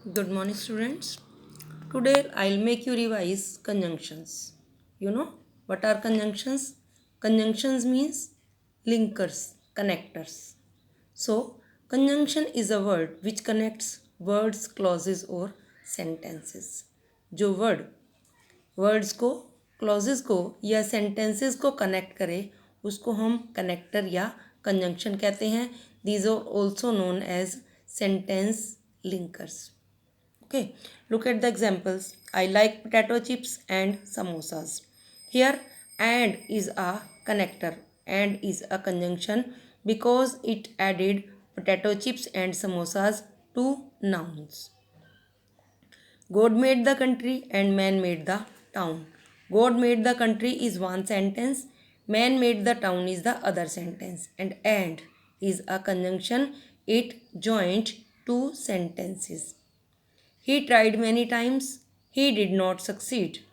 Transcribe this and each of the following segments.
Good morning, students. Today I'll make you revise conjunctions. You know what are conjunctions? Conjunctions means linkers, connectors. So, conjunction is a word which connects words, clauses or sentences. जो words को clauses को या sentences को connect करे उसको हम connector या conjunction कहते हैं. These are also known as sentence linkers. Okay, look at the examples. I like potato chips and samosas. Here, and is a connector. And is a conjunction because it added potato chips and samosas to nouns. God made the country and man made the town. God made the country is one sentence. Man made the town is the other sentence. And is a conjunction. It joined two sentences. He tried many times. He did not succeed.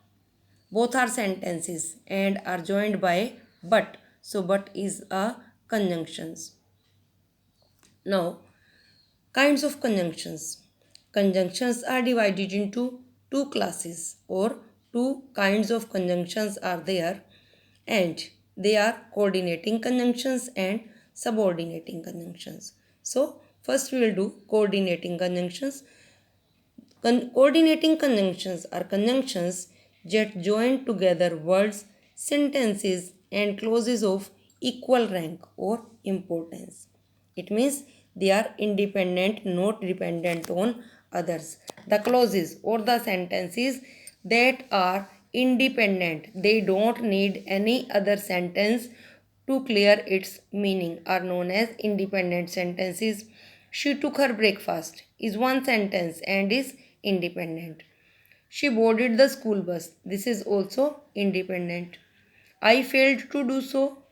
Both are sentences and are joined by but. So but is a conjunctions. Now, kinds of conjunctions. Conjunctions are divided into two classes or two kinds of conjunctions are there, and they are coordinating conjunctions and subordinating conjunctions. So first we will do coordinating conjunctions. Coordinating conjunctions are conjunctions that join together words, sentences, and clauses of equal rank or importance. It means they are independent, not dependent on others. The clauses or the sentences that are independent, they don't need any other sentence to clear its meaning, are known as independent sentences. She took her breakfast is one sentence and is independent. She boarded the school bus. This is also independent. I failed to do so.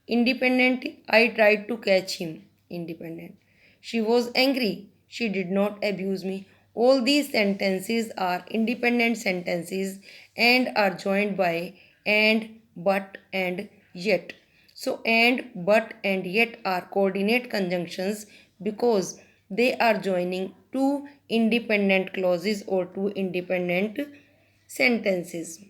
Independent. I tried to catch him. Independent. She was angry. She did not abuse me. All these sentences are independent sentences and are joined by and, but, and yet. So, and, but, and yet are coordinate conjunctions because they are joining two independent clauses or two independent sentences.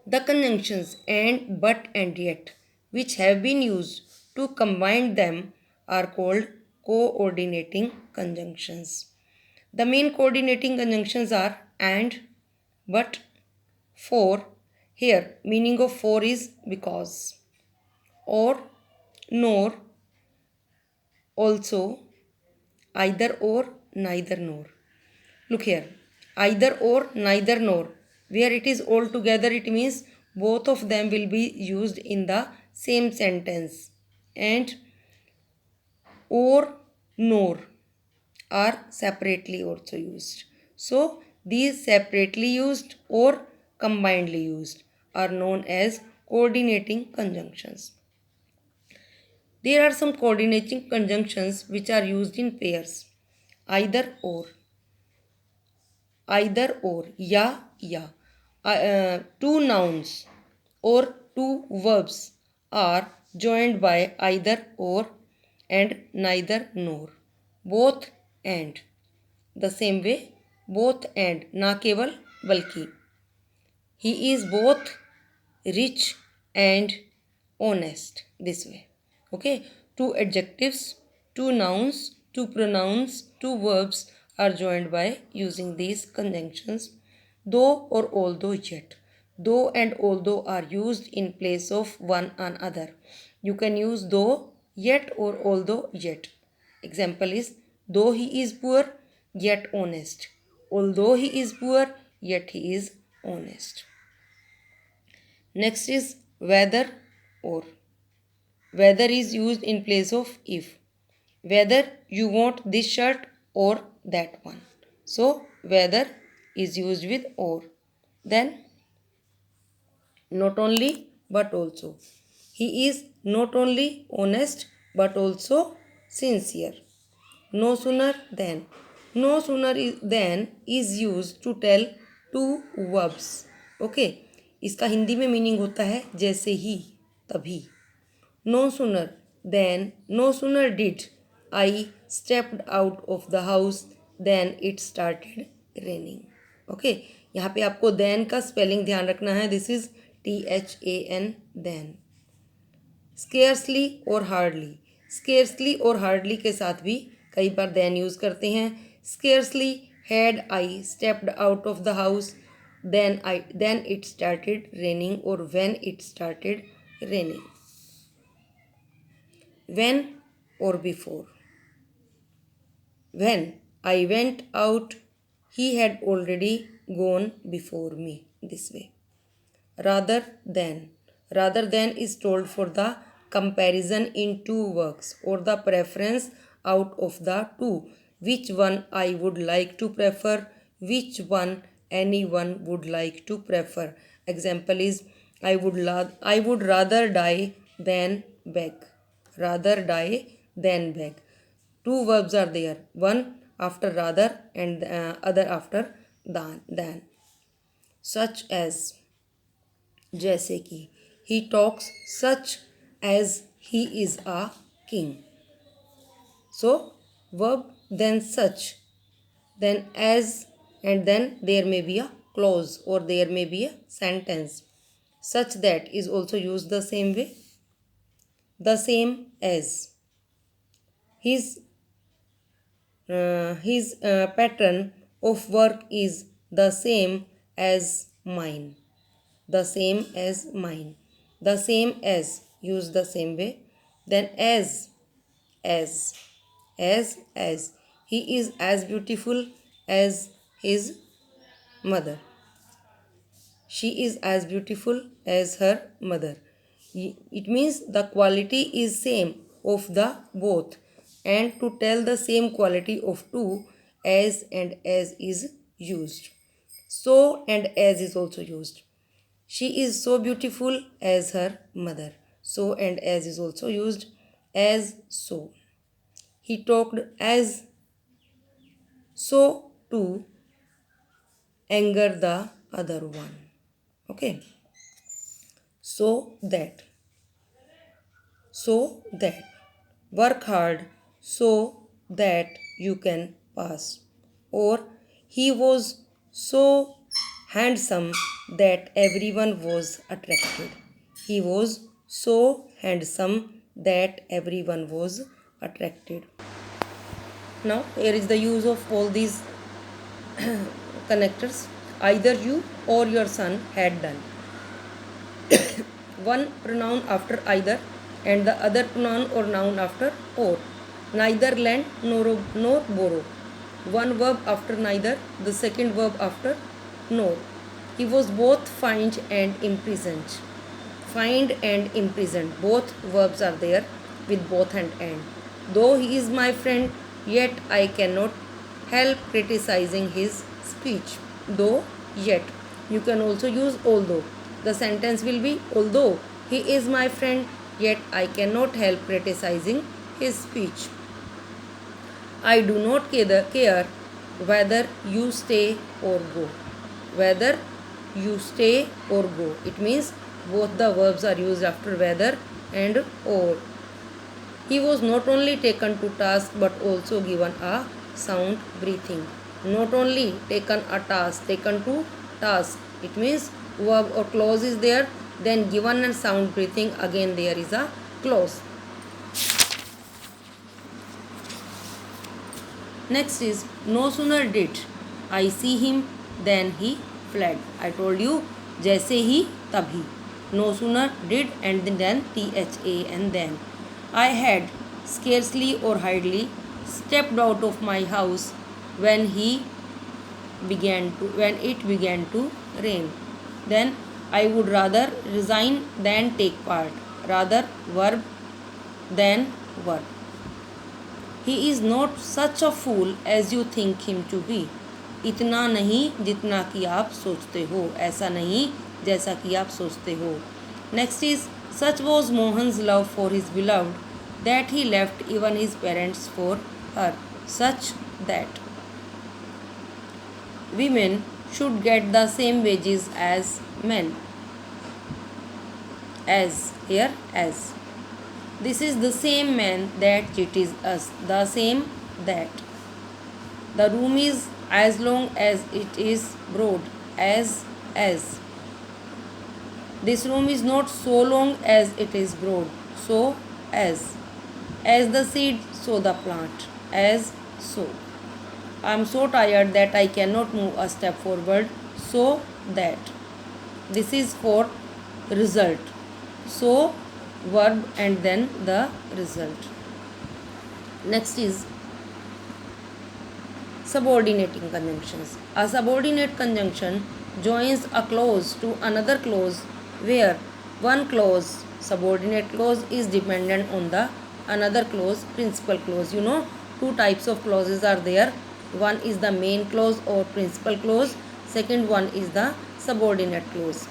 The conjunctions and, but, and yet, which have been used to combine them, are called coordinating conjunctions. The main coordinating conjunctions are and, but, for. Here, meaning of for is because, or, nor, also, either or, neither nor. Look here, either or, neither nor. Where it is all together, it means both of them will be used in the same sentence. And or, nor are separately also used. So, these separately used or combinedly used are known as coordinating conjunctions. There are some coordinating conjunctions which are used in pairs. Either or, ya, ya. Two nouns or two verbs are joined by either or and neither nor. Both and. The same way, both and, ना केवल बल्कि. He is both rich and honest. This way. Okay. Two adjectives, two nouns, two pronouns, two verbs are joined by using these conjunctions. Though or although yet. Though and although are used in place of one another. You can use though, yet or although yet. Example is though he is poor, yet honest. Although he is poor, yet he is honest. Next is whether or. Whether is used in place of if. Whether you want this shirt or that one. So whether is used with or. Then not only but also. He is not only honest but also sincere. No sooner than. No sooner than is used to tell two verbs. Okay. इसका हिंदी में meaning होता है जैसे ही, तभी. No sooner than, no sooner did I stepped out of the house then it started raining. Okay, यहाँ पे आपको then का स्पेलिंग ध्यान रखना है. This is THAN, then. Scarcely और हार्डली. स्केर्सली और हार्डली के साथ भी कई बार then यूज़ करते हैं. Scarcely had I stepped out of the house, then it started raining or when it started raining. When or before. When I went out, he had already gone before me. This way. Rather than. Rather than is told for the comparison in two works or the preference out of the two. Which one I would like to prefer, which one anyone would like to prefer. Example is I would rather die than beg. Rather die than beg. Two verbs are there, one after rather and other after than. Such as, जैसे कि. He talks such as he is a king. So verb, then such, then as, and then there may be a clause or there may be a sentence. Such that is also used the same way. The same as. His pattern of work is the same as mine. The same as mine. The same as used the same way. Then as. As he is as beautiful as his mother. She is as beautiful as her mother. It means the quality is same of the both, and to tell the same quality of two, as and as is used. So and as is also used. She is so beautiful as her mother. So and as is also used. As so. He talked as so to anger the other one. Okay. So that. So that. Work hard so that you can pass. Or he was so handsome that everyone was attracted. He was so handsome that everyone was attracted. Now here is the use of all these connectors. Either you or your son had done. One pronoun after either and the other pronoun or noun after or. Neither lend nor borrow. One verb after neither, the second verb after nor. He was both fined and imprisoned. Fined and imprisoned. Both verbs are there with both and. Though he is my friend, yet I cannot help criticizing his speech. Though, yet. You can also use although. The sentence will be, although he is my friend, yet I cannot help criticizing his speech. I do not care whether you stay or go. Whether you stay or go. It means both the verbs are used after whether and or. He was not only taken to task but also given a sound breathing. Not only taken a task, taken to task. It means verb or clause is there, then given and sound breathing, again there is a clause. Next is no sooner did I see him than he fled. I told you जैसे ही तभी. No sooner did and then THA and then. I had scarcely or hardly stepped out of my house when it began to rain. Then I would rather resign than take part. Rather verb than verb. He is not such a fool as you think him to be. इतना नहीं जितना कि आप सोचते हो. ऐसा नहीं जैसा कि आप सोचते हो. Next is such was Mohan's love for his beloved that he left even his parents for her. Such that. Women should get the same wages as men. As here as. This is the same man that cheats us. The same that. The room is as long as it is broad. As. This room is not so long as it is broad. So. As the seed, so the plant. As. So. I am so tired that I cannot move a step forward. So that. This is for result. So verb and then the result. Next is subordinating conjunctions. A subordinate conjunction joins a clause to another clause where one clause, subordinate clause, is dependent on the another clause, principal clause. You know, two types of clauses are there. One is the main clause or principal clause. Second one is the subordinate clause.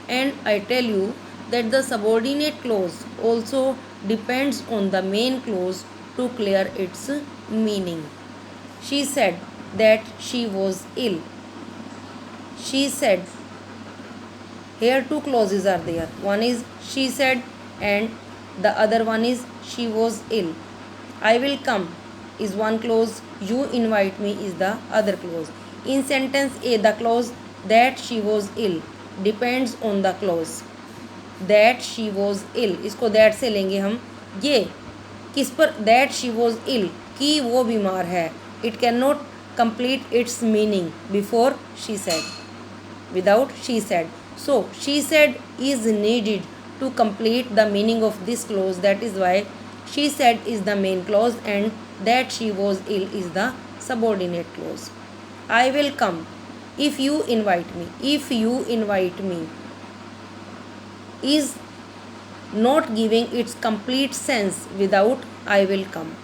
And I tell you that the subordinate clause also depends on the main clause to clear its meaning. She said that she was ill. She said. Here two clauses are there. One is she said and the other one is she was ill. I will come is one clause. You invite me is the other clause. In sentence A, the clause that she was ill depends on the clause that she was ill. इसको that से लेंगे हम. ये किस पर? That she was ill, कि वो बीमार है. It cannot complete its meaning before she said, without she said. So she said is needed to complete the meaning of this clause. That is why she said is the main clause and that she was ill is the subordinate clause. I will come if you invite me. If you invite me is not giving its complete sense without I will come.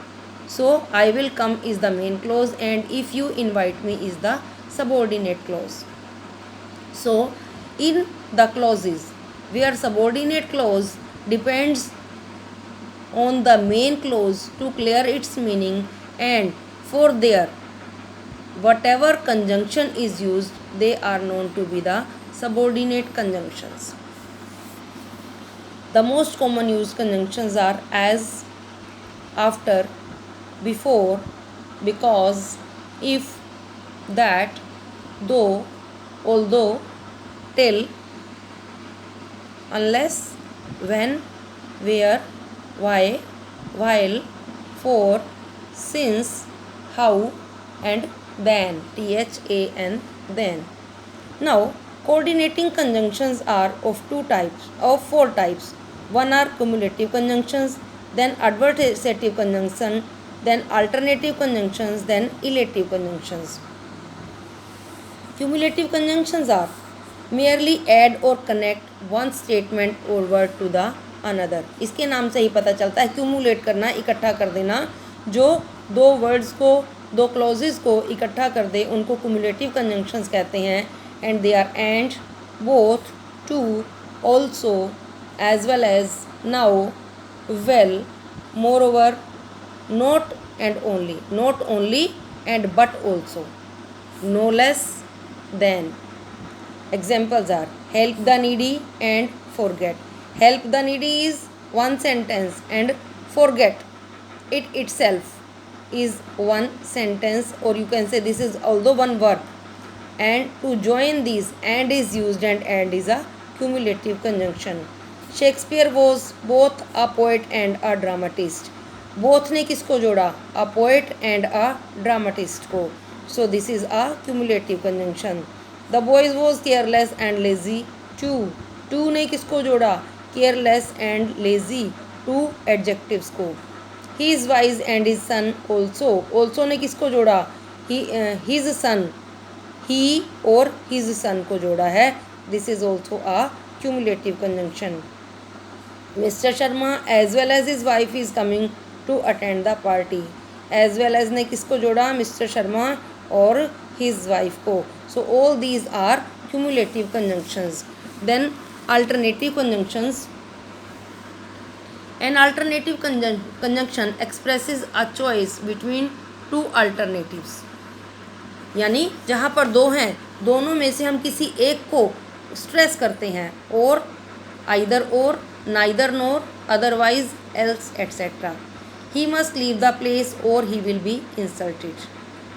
So I will come is the main clause and if you invite me is the subordinate clause. So in the clauses where subordinate clause depends on the main clause to clear its meaning, and for their whatever conjunction is used, they are known to be the subordinate conjunctions. The most common used conjunctions are as, after, before, because, if, that, though, although, till, unless, when, where, why, while, for, since, how, and then. THAN, then. Now, coordinating conjunctions are of four types. One are cumulative conjunctions, then adversative conjunction, then alternative conjunctions, then elative conjunctions. Cumulative conjunctions are merely add or connect one statement or word to the another. इसके नाम से ही पता चलता है cumulate करना, इकट्ठा कर देना. जो दो वर्ड्स को, दो क्लॉजेस को इकट्ठा कर दे उनको क्यूमुलेटिव कंजंक्शंस कहते हैं. And they are and, both, too, also, as well as, now, well, moreover, not and only, not only and but also, no less than. Examples are help the needy and forget. Help the needy is one sentence and forget it itself is one sentence, or you can say this is although one verb, and to join these and is used and is a cumulative conjunction. Shakespeare was both a poet and a dramatist. Both ने किसको जोड़ा? A poet and a dramatist को. So this is a cumulative conjunction. The boys was careless and lazy. Two ने किसको जोड़ा? Careless and lazy, two adjectives को. He is wise and his son also ने किसको जोड़ा? हिज सन, ही और his son को जोड़ा है. This is also a cumulative conjunction. Mr. Sharma as well as his wife is coming to attend the party. As well as ने किसको जोड़ा? Mr. Sharma और his wife को. So all these are cumulative conjunctions. Then alternative conjunctions. An alternative conjunction expresses a choice between two alternatives. यानी जहाँ पर दो हैं, दोनों में से हम किसी एक को स्ट्रेस करते हैं. और either or, neither nor, otherwise, else, etc. He must leave the place or he will be insulted.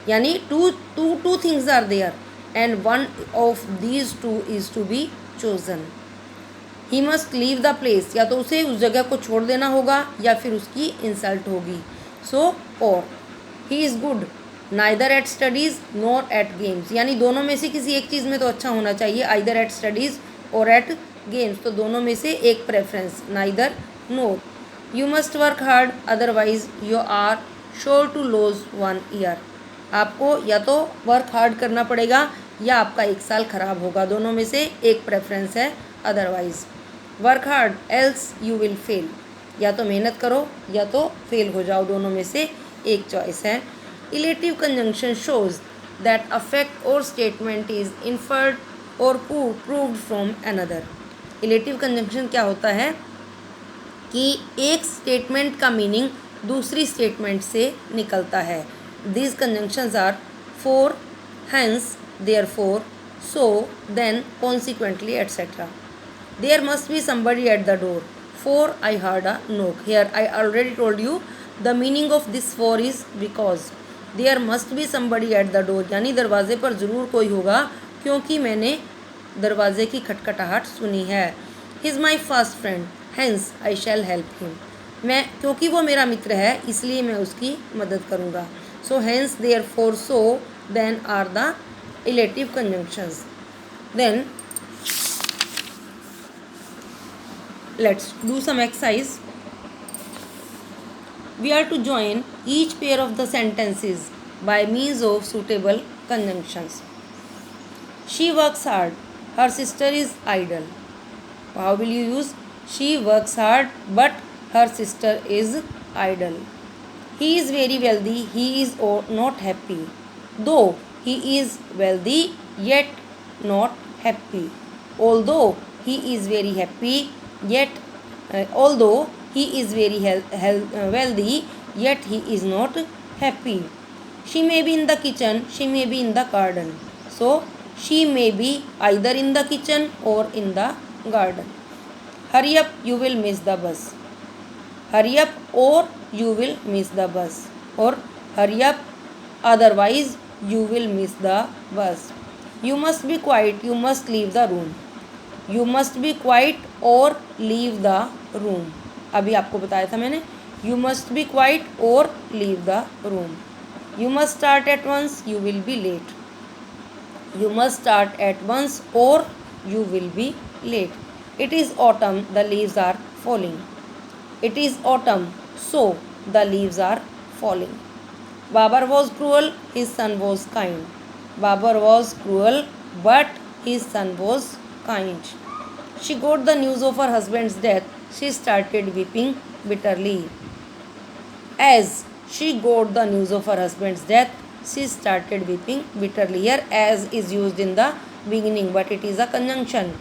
यानी two things are there and one of these two is to be chosen. He must leave the place, या तो उसे उस जगह को छोड़ देना होगा या फिर उसकी इंसल्ट होगी. सो और he is good neither at studies nor at games, यानी दोनों में से किसी एक चीज़ में तो अच्छा होना चाहिए, आइदर एट स्टडीज़ और एट गेम्स, तो दोनों में से एक preference, neither nor. You must work hard otherwise you are sure to lose 1 year, आपको या तो वर्क हार्ड करना पड़ेगा या आपका 1 साल खराब होगा, दोनों में से एक प्रेफरेंस है otherwise. Work hard else you will fail, या तो मेहनत करो या तो फेल हो जाओ, दोनों में से एक चॉइस है. Illative conjunction shows that affect और स्टेटमेंट इज इन्फर्ड और proved from another. Illative conjunction क्या होता है कि एक स्टेटमेंट का मीनिंग दूसरी स्टेटमेंट से निकलता है. These conjunctions are for, hence, therefore, so, then, consequently etcetera. There must be somebody at the door. For I heard a knock. Here I already told you the meaning of this for is because. There must be somebody at the door, यानी दरवाजे पर ज़रूर कोई होगा क्योंकि मैंने दरवाजे की खटखटाहट सुनी है. He is my fast friend, hence I shall help him. मैं क्योंकि वो मेरा मित्र है इसलिए मैं उसकी मदद करूँगा. So hence, therefore, so, then are the relative conjunctions. Then let's do some exercise. We are to join each pair of the sentences by means of suitable conjunctions. She works hard. Her sister is idle. How will you use? She works hard but her sister is idle. He is very wealthy. He is not happy. Though he is wealthy yet not happy. Although he is very happy yet although he is very wealthy yet he is not happy. She may be in the kitchen, she may be in the garden. So she may be either in the kitchen or in the garden. Hurry up, you will miss the bus. Hurry up or you will miss the bus, or hurry up otherwise you will miss the bus. You must be quiet, you must leave the room. You must be quiet और leave the room. अभी आपको बताया था मैंने. You must be quiet or leave the room. You must start at once. You will be late. You must start at once or you will be late. It is autumn. The leaves are falling. It is autumn, so the leaves are falling. Babar was cruel. His son was kind. Babar was cruel, but his son was kind. She got the news of her husband's death. She started weeping bitterly. As she got the news of her husband's death, she started weeping bitterly. Here as is used in the beginning, but it is a conjunction.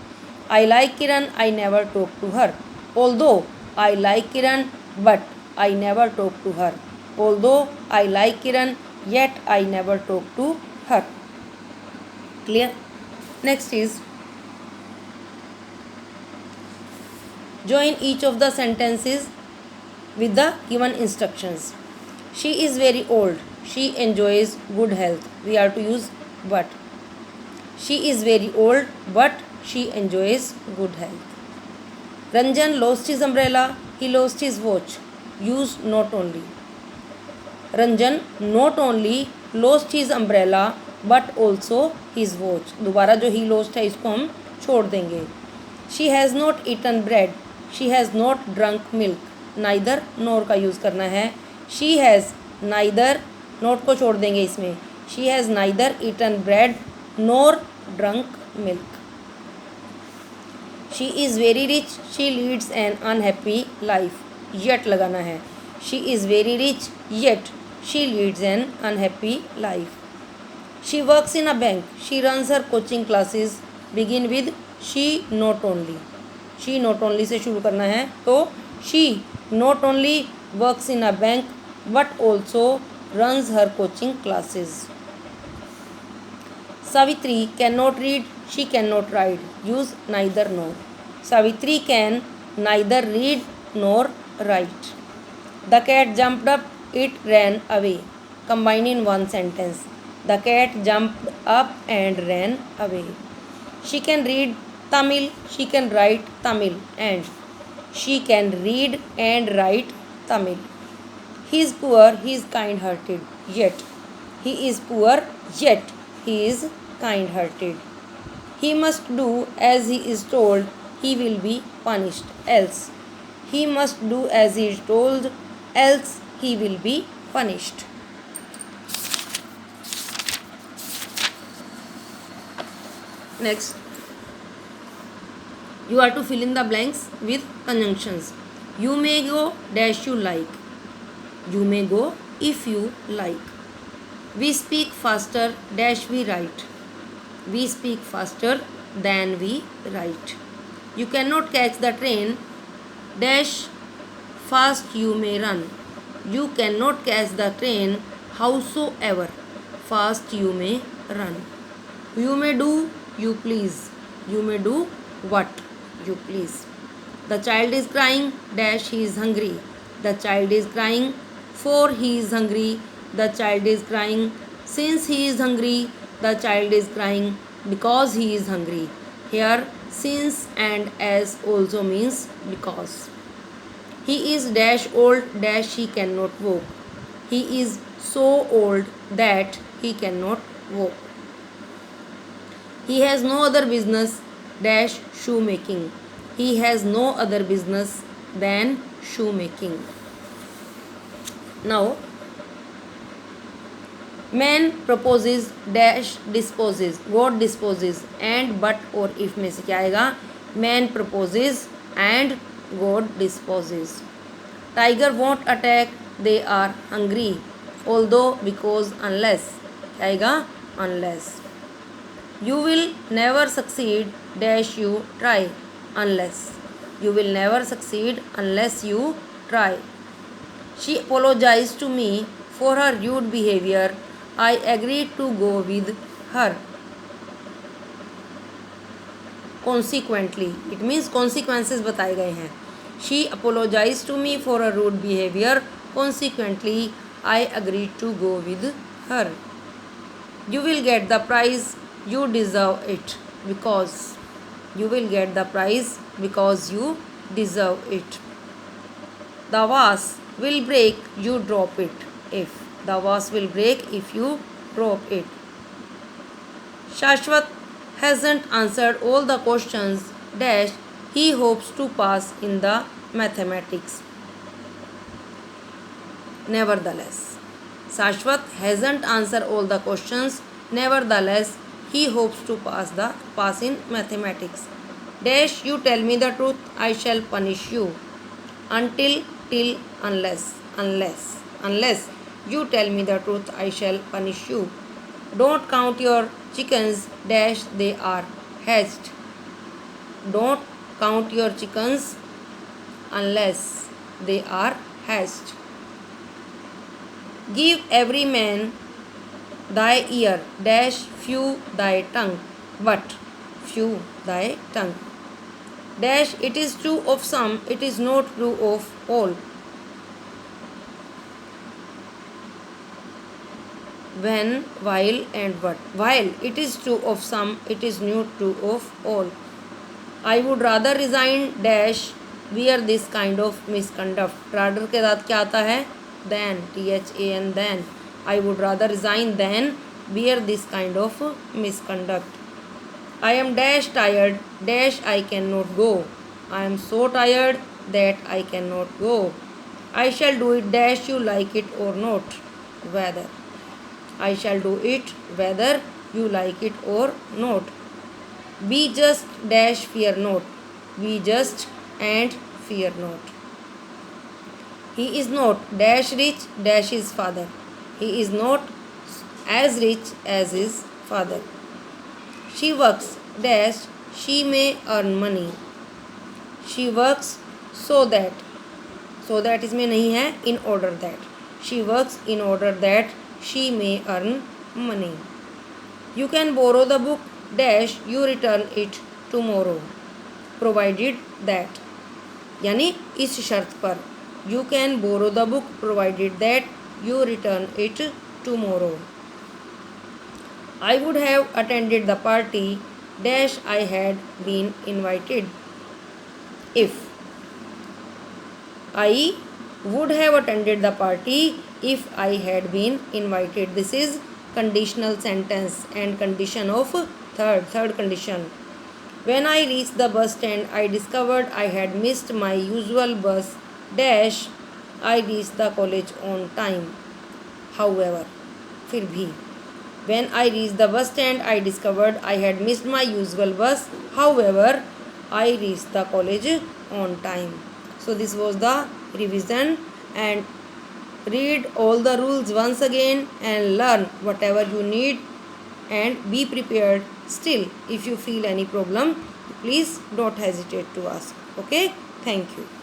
I like Kiran, I never talk to her. Although I like Kiran, but I never talk to her. Although I like Kiran, yet I never talk to her. Clear? Next is join each of the sentences with the given instructions. She is very old. She enjoys good health. We are to use but. She is very old but she enjoys good health. Ranjan lost his umbrella. He lost his watch. Use not only. Ranjan not only lost his umbrella but also his watch. दोबारा जो he lost है इसको हम छोड़ देंगे. She has not eaten bread. She has not drunk milk. Neither nor का use करना है. She has neither, not को छोड़ देंगे इसमें. She has neither eaten bread nor drunk milk. She is very rich. She leads an unhappy life. Yet लगाना है. She is very rich yet she leads an unhappy life. She works in a bank. She runs her coaching classes. Begin with she not only. She not only से शुरू करना है, तो she not only works in a bank but also runs her coaching classes. Savitri can not read. She can not ride. Use neither nor. Savitri can neither read nor write. The cat jumped up. It ran away. Combine in one sentence. The cat jumped up and ran away. She can read Tamil, she can write Tamil, and she can read and write Tamil. He is poor, he is kind hearted, yet. He is poor, yet he is kind hearted. He must do as he is told, he will be punished, else. He must do as he is told, else he will be punished. Next, you are to fill in the blanks with conjunctions. You may go dash you like. You may go if you like. We speak faster dash we write. We speak faster than we write. You cannot catch the train dash fast you may run. You cannot catch the train howsoever fast you may run. You may do you please. You may do what you please. The child is crying dash he is hungry. The child is crying for he is hungry. The child is crying since he is hungry. The child is crying because he is hungry. Here since and as also means because. He is dash old dash he cannot walk. He is so old that he cannot walk. He has no other business dash shoemaking. He has no other business than shoemaking. Now, man proposes dash disposes. God disposes and but or if में से क्या आएगा? Man proposes and God disposes. Tiger won't attack. They are hungry. Although because unless क्या आएगा? Unless. You will never succeed dash you try unless. You will never succeed unless you try. She apologized to me for her rude behavior. I agreed to go with her. Consequently, it means consequences बताए गए हैं. She apologized to me for her rude behavior. Consequently, I agreed to go with her. You will get the prize. You deserve it because. You will get the prize because you deserve it. The vase will break. You drop it if. The vase will break if you drop it. Shashwat hasn't answered all the questions dash he hopes to pass in the mathematics. Nevertheless, Shashwat hasn't answered all the questions. Nevertheless, he hopes to pass in mathematics. Dash you tell me the truth, I shall punish you. Until till unless you tell me the truth, I shall punish you. Don't count your chickens dash they are hatched. Don't count your chickens unless they are hatched. Give every man thy ear dash few thy tongue, but few thy tongue. Dash it is true of some, it is not true of all. When, while and what. While it is true of some, it is not true of all. I would rather resign dash wear this kind of misconduct. Rather के साथ क्या आता है? Than, THAN, than. I would rather resign than wear this kind of misconduct. I am dash tired dash I cannot go. I am so tired that I cannot go. I shall do it dash you like it or not. Whether. I shall do it whether you like it or not. Be just dash fear not. Be just and fear not. He is not dash rich dash his father. He is not as rich as his father. She works dash she may earn money. She works so that इसमें नहीं है in order that. She works in order that she may earn money. You can borrow the book dash you return it tomorrow provided that. यानी इस शर्त पर. You can borrow the book provided that you return it tomorrow. I would have attended the party dash I had been invited. If I would have attended the party if I had been invited. This is conditional sentence and condition of third condition. When I reached the bus stand, I discovered I had missed my usual bus dash. I reached the college on time. However, फिर भी. When I reached the bus stand, I discovered I had missed my usual bus. However, I reached the college on time. So this was the revision, and read all the rules once again and learn whatever you need and be prepared. Still, if you feel any problem, please don't hesitate to ask. Okay, thank you.